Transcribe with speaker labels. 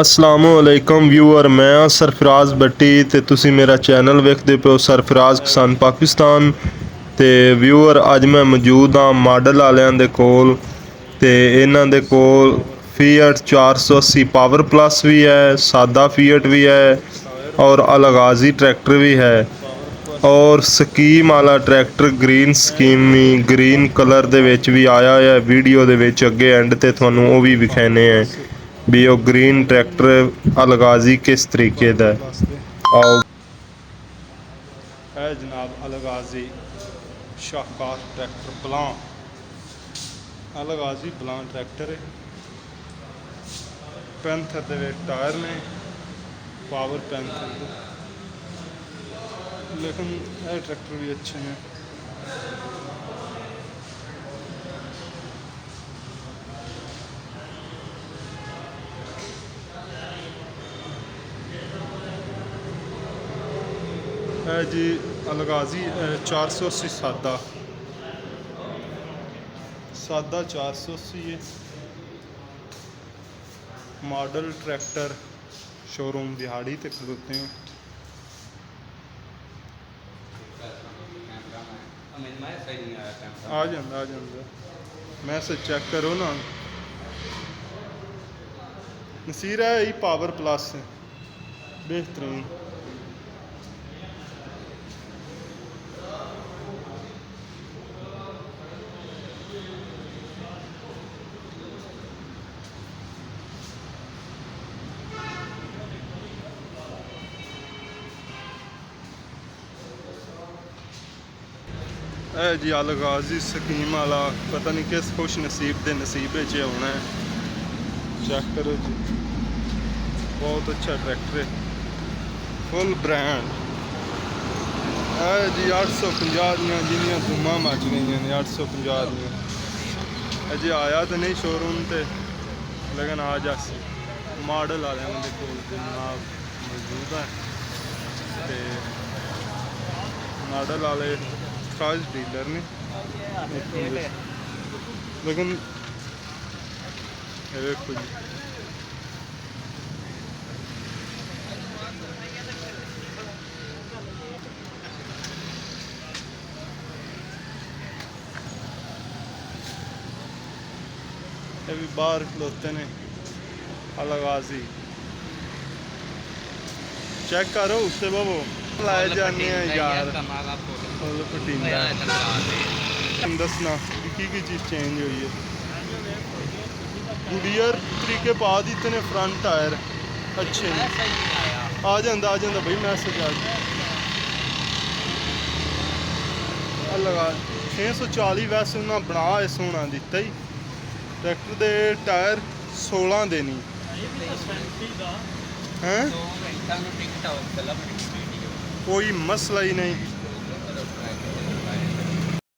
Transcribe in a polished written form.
Speaker 1: अस्सलामुअलैकुम व्यूअर, मैं हाँ सरफराज भट्टी ते तुसी मेरा चैनल वेखदे पे हो सरफराज किसान पाकिस्तान। ते व्यूअर अज मैं मौजूद हाँ मॉडल वालियां दे कोल ते इन्हां दे कोल फीएट 480 पावर प्लस भी है, सादा फीएट भी है और अलगाजी ट्रैक्टर भी है और स्कीम वाला ट्रैक्टर ग्रीन स्कीमी ग्रीन कलर दे विच भी आया है। वीडियो दे विच अगे एंड ते तुहानू वो भी विखाने हैं भी वो ग्रीन ट्रैक्टर अलगाजी किस तरीके दा आओ। है जनाब अलगाजी शाहकार ट्रैक्टर बलां, अलगाजी बलां ट्रैक्टर है। पैंथर दे विच टायर ने, पावर पैंथर दे, लेकिन यह ट्रैक्टर भी अच्छे हैं। है जी अलगाजी 480 सादा 480 है मॉडल ट्रैक्टर। शोरूम दिहाड़ी ते खलोते हैं। आ जाता मैसेज चेक करो ना। नसीर है ही पावर प्लस बेहतरीन। है जी अलगाजी स्कीम वाला, पता नहीं किस खुश नसीब के नसीबे च होना है। चेक करो जी, बहुत अच्छा ट्रैक्टर है, फुल ब्रांड है जी। 850 दियाँ जिन्नियां धुम्मां मच गई ने, 850 दियां अजे आया तो नहीं शोरूम ते, लेकिन आ जा मॉडल वाले कोल जनाब मौजूद है। ते मॉडल वाले खास डीलर ने, लेकिन देखो जी ये भी बाहर खलोते ने। अलगाजी चेक करो उससे बाबो लाए जाने यार दसना की चीज़ चेंज हुई है। गुडियर तरीके बाद इतने फ्रंट टायर अच्छे ने। आ जाता भाई मैसेज लगा 640 वैसे उन्हें बना सोना दिता ही। ट्रैक्टर के टायर 16 दे नहीं हैं, कोई मसला ही नहीं।